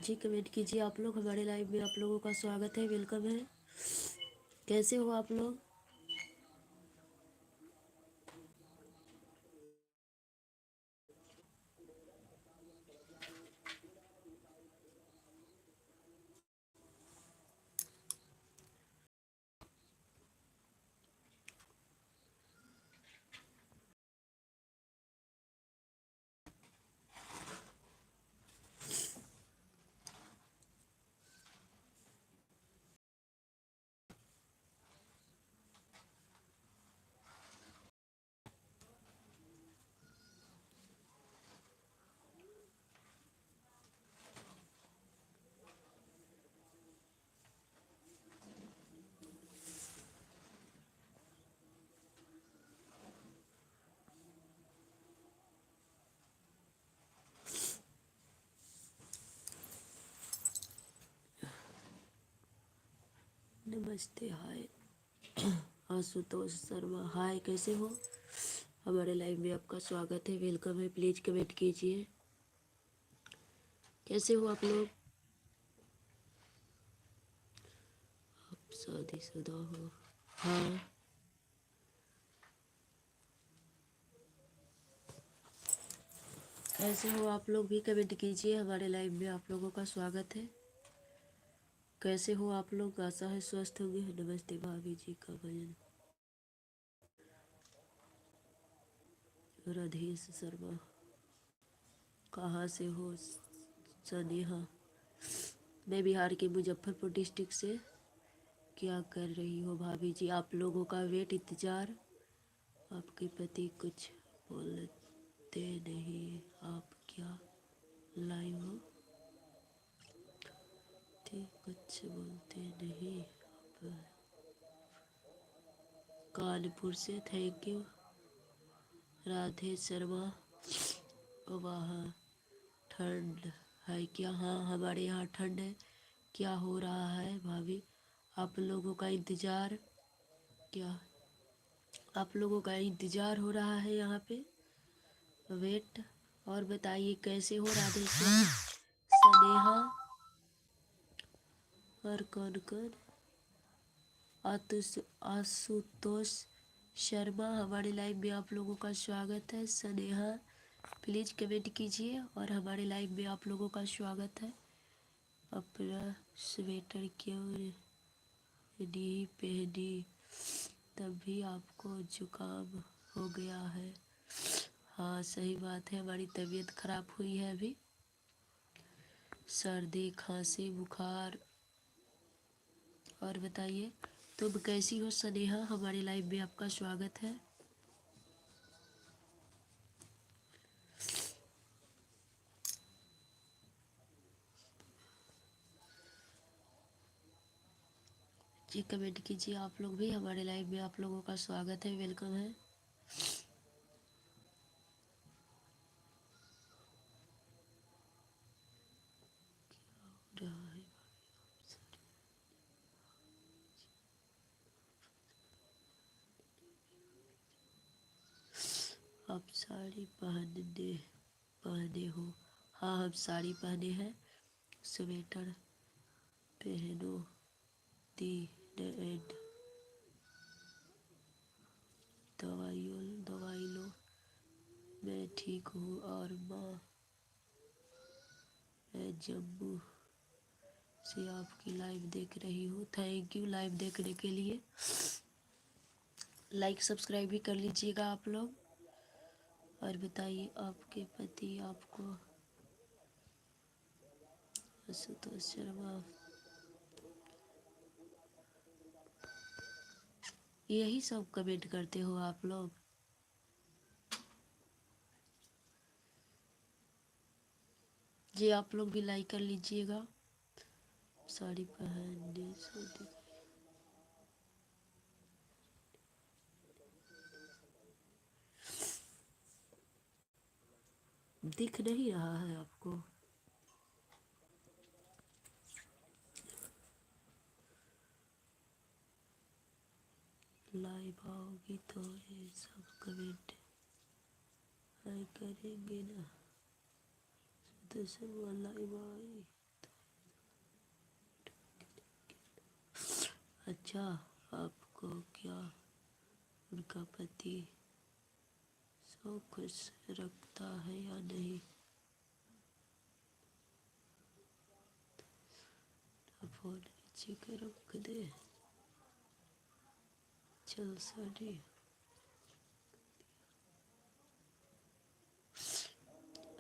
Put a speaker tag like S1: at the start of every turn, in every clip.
S1: जी comment कीजिए आप लोग। हमारे लाइव में आप लोगों का स्वागत है, वेलकम है। कैसे हो आप लोग? नमस्ते, हाय आशुतोष शर्मा, हाय कैसे हो? हमारे लाइव में आपका स्वागत है, वेलकम है। प्लीज कमेंट कीजिए, कैसे हो आप लोग? आप शादीशुदा हो? हाँ। कैसे हो आप लोग भी कमेंट कीजिए। हमारे लाइव में आप लोगों का स्वागत है। कैसे हो आप लोग? आशा है स्वस्थ होंगे। नमस्ते भाभी जी का भजन। राधेश शर्मा, कहाँ से हो? सनेहा, मैं बिहार के मुजफ्फरपुर डिस्ट्रिक्ट से। क्या कर रही हो भाभी जी? आप लोगों का वेट इंतजार। आपके पति कुछ बोलते नहीं, आप क्या लाइव हो? ठीक, कुछ बोलते नहीं आप। कानपुर से, थैंक यू। राधे शर्मा, वहाँ ठंड है क्या? हाँ, हमारे यहाँ ठंड है। क्या हो रहा है भाभी? आप लोगों का इंतज़ार, क्या आप लोगों का इंतज़ार हो रहा है यहाँ पे? वेट। और बताइए कैसे हो राधेश्याम, स्नेहा और कौन कौन? आशुतोष शर्मा, हमारे लाइव में आप लोगों का स्वागत है। स्नेहा, प्लीज़ कमेंट कीजिए और हमारे लाइव में आप लोगों का स्वागत है। अपना स्वेटर क्यों नहीं पहनी? तभी आपको जुकाम हो गया है। हाँ सही बात है, हमारी तबीयत खराब हुई है अभी। सर्दी, खांसी, बुखार। और बताइए तुम कैसी हो स्नेहा? हमारे लाइव में आपका स्वागत है। जी कमेंट कीजिए आप लोग भी। हमारे लाइव में आप लोगों का स्वागत है, वेलकम है। रहा है, आप साड़ी पहने हो? हाँ, हम साड़ी पहने हैं। स्वेटर पहनो दी एंड दवाई लो। मैं ठीक हूँ। और माँ, मैं जम्मू से आपकी लाइव देख रही हूँ। थैंक यू लाइव देखने के लिए। लाइक सब्सक्राइब भी कर लीजिएगा आप लोग। और बताइए आपके पति आपको? आशुतोष शर्मा, यही सब कमेंट करते हो आप लोग? जी आप लोग भी लाइक कर लीजिएगा। साड़ी पहनने से दिख नहीं रहा है आपको? लाइव आओगी तो ये सब कमेंट करेंगे ना। तो सब लाइव आई अच्छा, आपको क्या उनका पति सो खुश रखता है या नहीं? फोन नीचे के रख दे। चल सॉरी।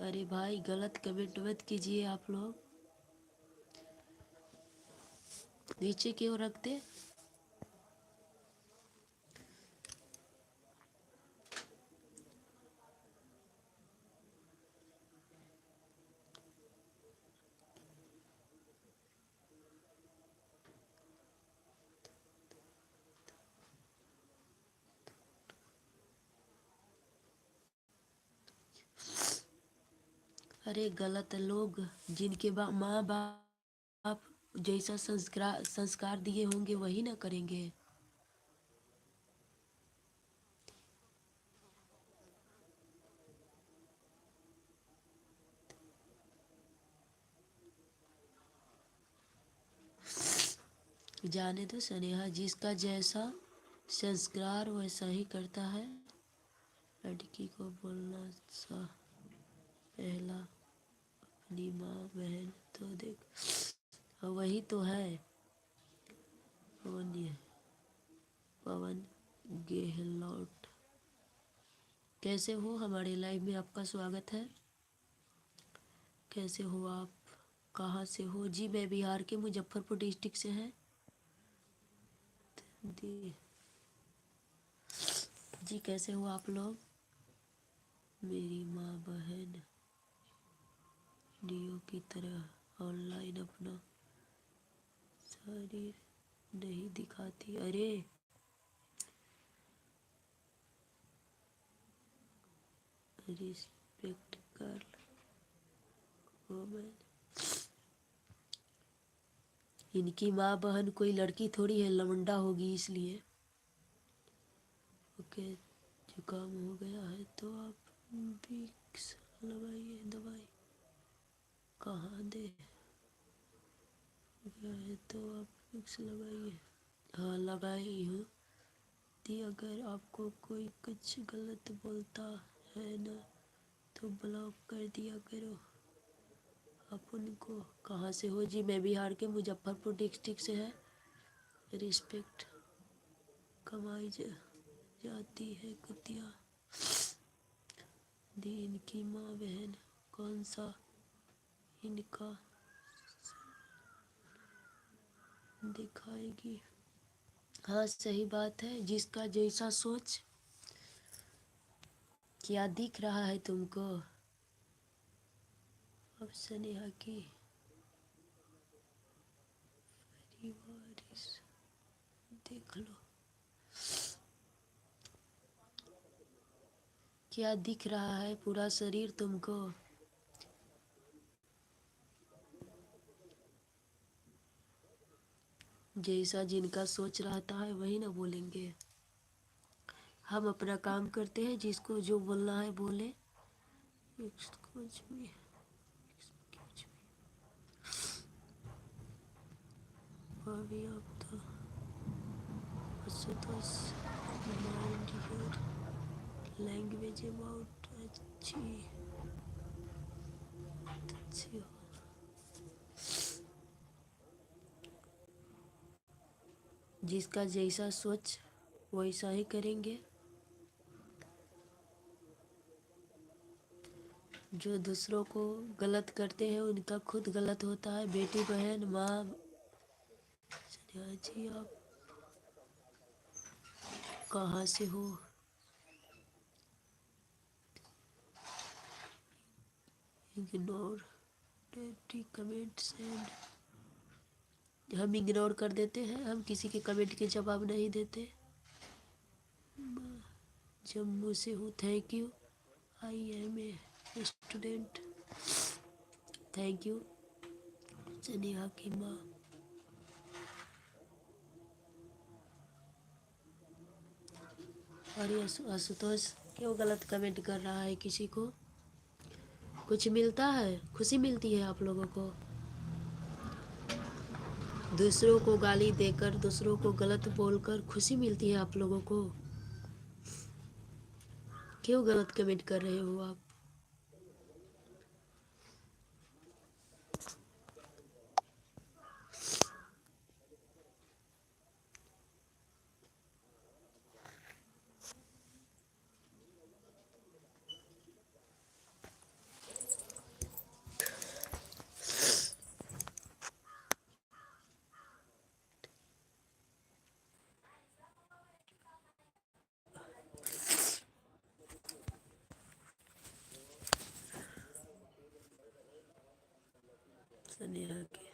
S1: अरे भाई गलत कमेंट मत कीजिए आप लोग, नीचे क्यों रखते? अरे गलत लोग, जिनके माँ बाप जैसा संस्कार संस्कार दिए होंगे वही ना करेंगे। जाने दो स्नेहा, जिसका जैसा संस्कार वैसा ही करता है। लड़की को बोलना सा पहला अपनी माँ बहन तो देख। वही तो है। पवन गेहलोत, कैसे हो? हमारे लाइव में आपका स्वागत है। कैसे हो आप? कहाँ से हो? जी मैं बिहार के मुजफ्फरपुर डिस्ट्रिक्ट से हैं। जी कैसे हो आप लोग? मेरी माँ बहन डीओ की तरह ऑनलाइन अपना शरीर नहीं दिखाती। अरे रिस्पेक्ट कर वुमेन। इनकी माँ बहन कोई लड़की थोड़ी है, लवंडा होगी इसलिए। ओके, जुकाम हो गया है तो आप विक्स लगाइए। दवाई कहाँ दे गया है तो आप विक्स लगाइए। हाँ लगाई हूँ। दी अगर आपको कोई कुछ गलत बोलता है ना तो ब्लॉक कर दिया करो। आप उनको कहाँ से हो? जी मैं बिहार के मुजफ्फरपुर डिस्ट्रिक्ट से है। रिस्पेक्ट कमाई जाती है कुतिया। दी इनकी माँ बहन कौन सा इनका दिखाएगी। हाँ सही बात है, जिसका जैसा सोच। क्या दिख रहा है तुमको? अब स्नेहा की परिवारिश देख लो। क्या दिख रहा है? पूरा शरीर तुमको? जैसा जिनका सोच रहता है वही ना बोलेंगे। हम अपना काम करते हैं, जिसको जो बोलना है बोले। Excuse me, excuse me. Worry of the Asutosh mind your language about अच्छी हो। जिसका जैसा सोच वैसा ही करेंगे। जो दूसरों को गलत करते हैं उनका खुद गलत होता है। बेटी बहन माँ। जी आप कहाँ से हो? इग्नोर कमेंट्स एंड, हम इग्नोर कर देते हैं, हम किसी के कमेंट के जवाब नहीं देते। जम्मू से हूँ। Thank you. I am a student. Thank you. Sneha की माँ। और ये आशुतोष क्यों गलत कमेंट कर रहा है? किसी को कुछ मिलता है? खुशी मिलती है आप लोगों को? दूसरों को गाली देकर, दूसरों को गलत बोलकर खुशी मिलती है आप लोगों को? क्यों गलत कमेंट कर रहे हो आप? सनिया के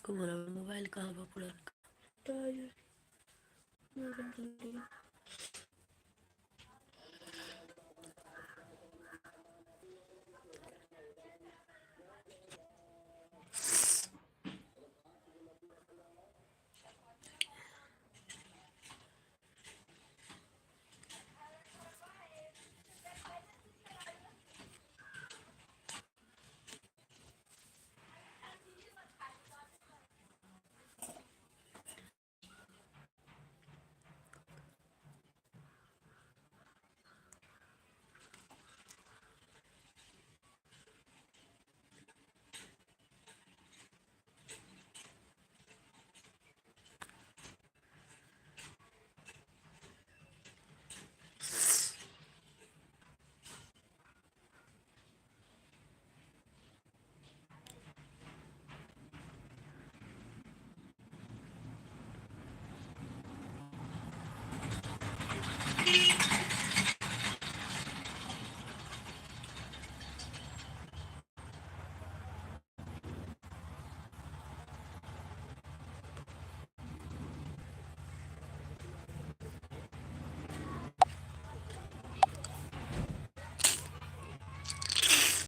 S1: तुम्हारा मोबाइल कहाँ पर पड़ा रखा?